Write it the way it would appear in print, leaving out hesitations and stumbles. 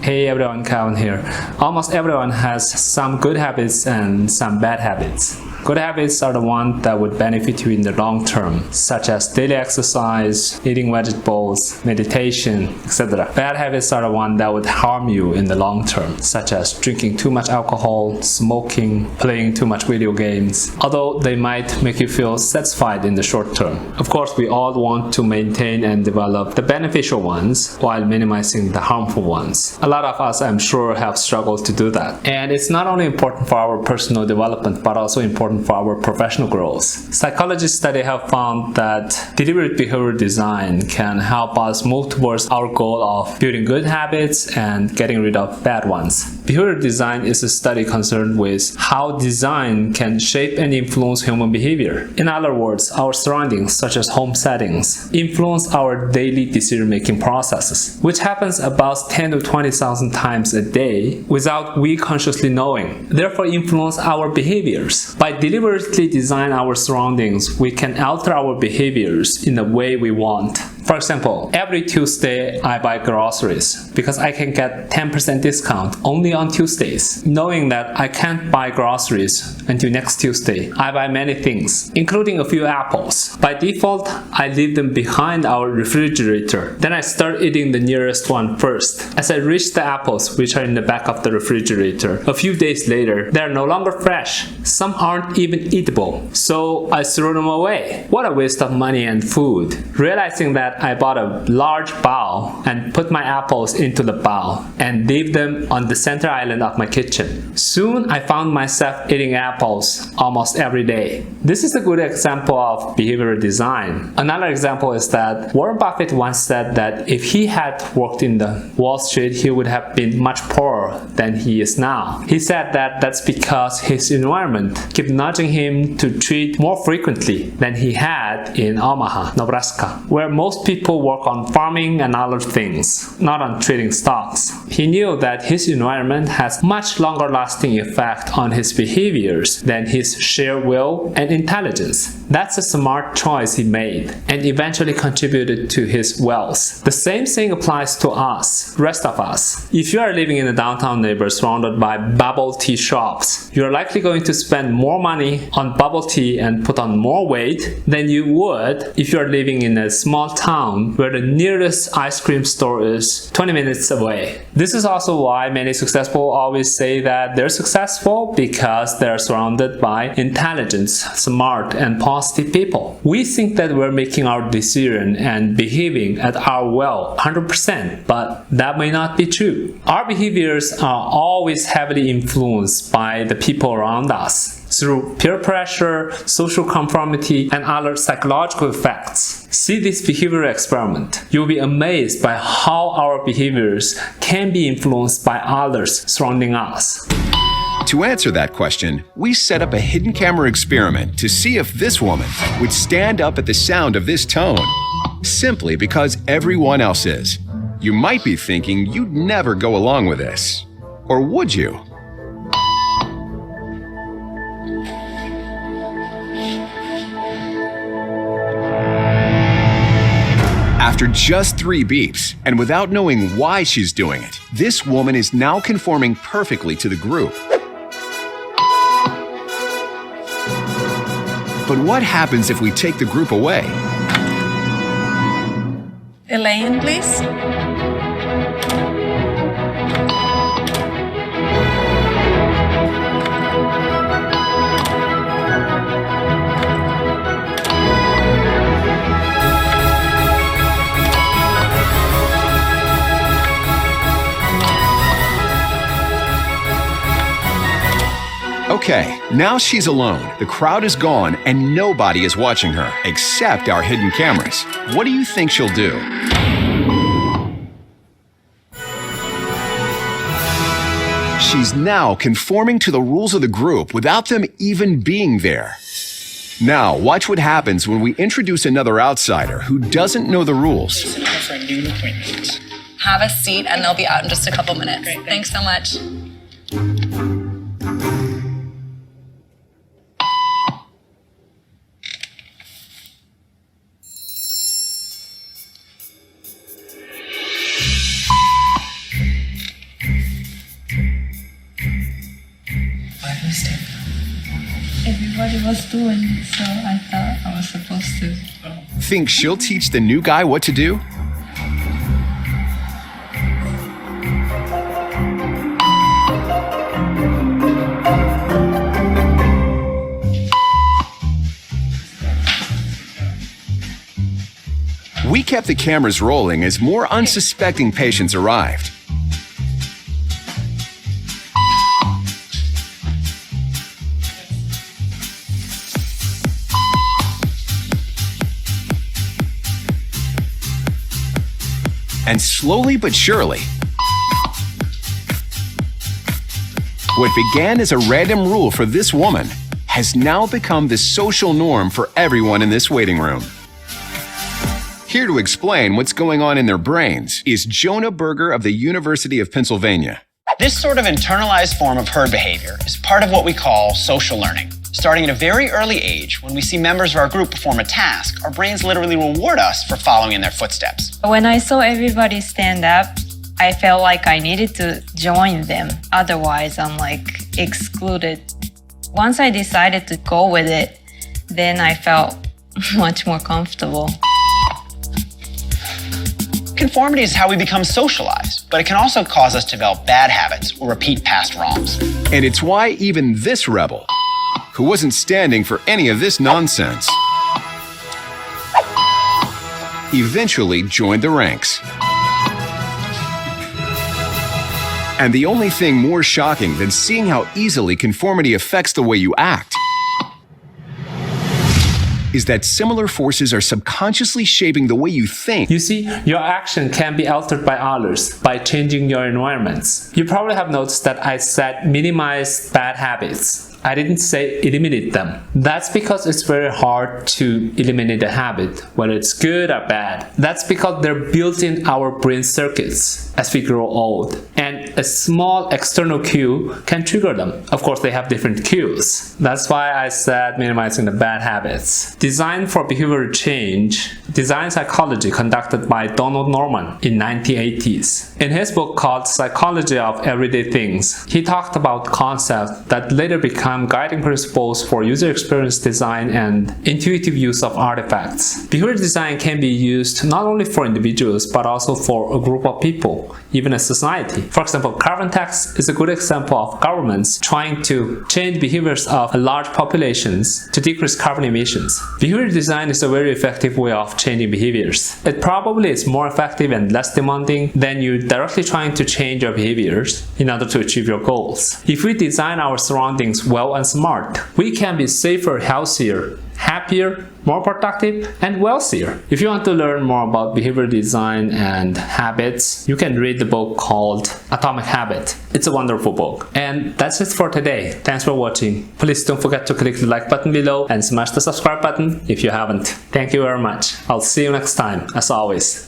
Hey everyone, Calvin here. Almost everyone has some good habits and some bad habits. Good habits are the ones that would benefit you in the long term, such as daily exercise, eating vegetables, meditation, etc. Bad habits are the ones that would harm you in the long term, such as drinking too much alcohol, smoking, playing too much video games, although they might make you feel satisfied in the short term. Of course, we all want to maintain and develop the beneficial ones while minimizing the harmful ones. A lot of us, I'm sure, have struggled to do that. And it's not only important for our personal development, but also important for our professional growth. Psychology studies have found that deliberate behavioral design can help us move towards our goal of building good habits and getting rid of bad ones. Behavioral design is a study concerned with how design can shape and influence human behavior. In other words, our surroundings, such as home settings, influence our daily decision-making processes, which happens about 10 to 20,000 times a day without we consciously knowing. Therefore, influence our behaviors. By deliberately design our surroundings, we can alter our behaviors in the way we want. For example, every Tuesday I buy groceries because I can get 10% discount only on Tuesdays. Knowing that I can't buy groceries until next Tuesday, I buy many things, including a few apples. By default, I leave them behind our refrigerator. Then I start eating the nearest one first. As I reach the apples, which are in the back of the refrigerator, a few days later, they are no longer fresh. Some aren't even eatable, so I throw them away. What a waste of money and food. Realizing that, I bought a large bowl and put my apples into the bowl and leave them on the center island of my kitchen. Soon I found myself eating apples almost every day. This is a good example of behavioral design. Another example is that Warren Buffett once said that if he had worked in the Wall Street, he would have been much poorer than he is now. He said that that's because his environment kept nudging him to trade more frequently than he had in Omaha, Nebraska, where most people work on farming and other things, not on trading stocks. He knew that his environment has much longer lasting effect on his behaviors than his sheer will and intelligence. That's a smart choice he made and eventually contributed to his wealth. The same thing applies to us, rest of us. If you are living in a downtown neighborhood surrounded by bubble tea shops, you're likely going to spend more money on bubble tea and put on more weight than you would if you are living in a small town where the nearest ice cream store is 20 minutes away. This is also why many successful always say that they're successful because they're surrounded by intelligent, smart, and positive people. We think that we're making our decision and behaving at our will 100%, but that may not be true. Our behaviors are always heavily influenced by the people around us through peer pressure, social conformity, and other psychological effects. See this behavioral experiment. You'll be amazed by how our behaviors can be influenced by others surrounding us. To answer that question, we set up a hidden camera experiment to see if this woman would stand up at the sound of this tone, simply because everyone else is. You might be thinking you'd never go along with this. Or would you? After just 3 beeps, and without knowing why she's doing it, this woman is now conforming perfectly to the group. But what happens if we take the group away? Elaine, please. Okay, now she's alone. The crowd is gone and nobody is watching her, except our hidden cameras. What do you think she'll do? She's now conforming to the rules of the group without them even being there. Now, watch what happens when we introduce another outsider who doesn't know the rules. Have a seat and they'll be out in just a couple minutes. Great, thanks so much. was doing, so I thought I was supposed to. Think she'll teach the new guy what to do? We kept the cameras rolling as more unsuspecting patients arrived. And slowly but surely, what began as a random rule for this woman has now become the social norm for everyone in this waiting room. Here to explain what's going on in their brains is Jonah Berger of the University of Pennsylvania. This sort of internalized form of herd behavior is part of what we call social learning. Starting at a very early age, when we see members of our group perform a task, our brains literally reward us for following in their footsteps. When I saw everybody stand up, I felt like I needed to join them. Otherwise, I'm excluded. Once I decided to go with it, then I felt much more comfortable. Conformity is how we become socialized, but it can also cause us to develop bad habits or repeat past wrongs. And it's why even this rebel, who wasn't standing for any of this nonsense, eventually joined the ranks. And the only thing more shocking than seeing how easily conformity affects the way you act is that similar forces are subconsciously shaping the way you think. You see, your action can be altered by others by changing your environments. You probably have noticed that I said minimize bad habits. I didn't say eliminate them. That's because it's very hard to eliminate a habit, whether it's good or bad. That's because they're built in our brain circuits as we grow old. And a small external cue can trigger them. Of course, they have different cues. That's why I said minimizing the bad habits. Design for Behavioral Change, Design Psychology, conducted by Donald Norman in 1980s. In his book called Psychology of Everyday Things, he talked about concepts that later become guiding principles for user experience design and intuitive use of artifacts. Behavioral design can be used not only for individuals but also for a group of people, even a society. For example, carbon tax is a good example of governments trying to change behaviors of large populations to decrease carbon emissions. Behavioral design is a very effective way of changing behaviors. It probably is more effective and less demanding than you directly trying to change your behaviors in order to achieve your goals. If we design our surroundings well and smart, we can be safer, healthier, happier, more productive, and wealthier. If you want to learn more about behavioral design and habits, you can read the book called Atomic Habit. It's a wonderful book. And that's it for today. Thanks for watching. Please don't forget to click the like button below and smash the subscribe button if you haven't. Thank you very much. I'll see you next time, as always.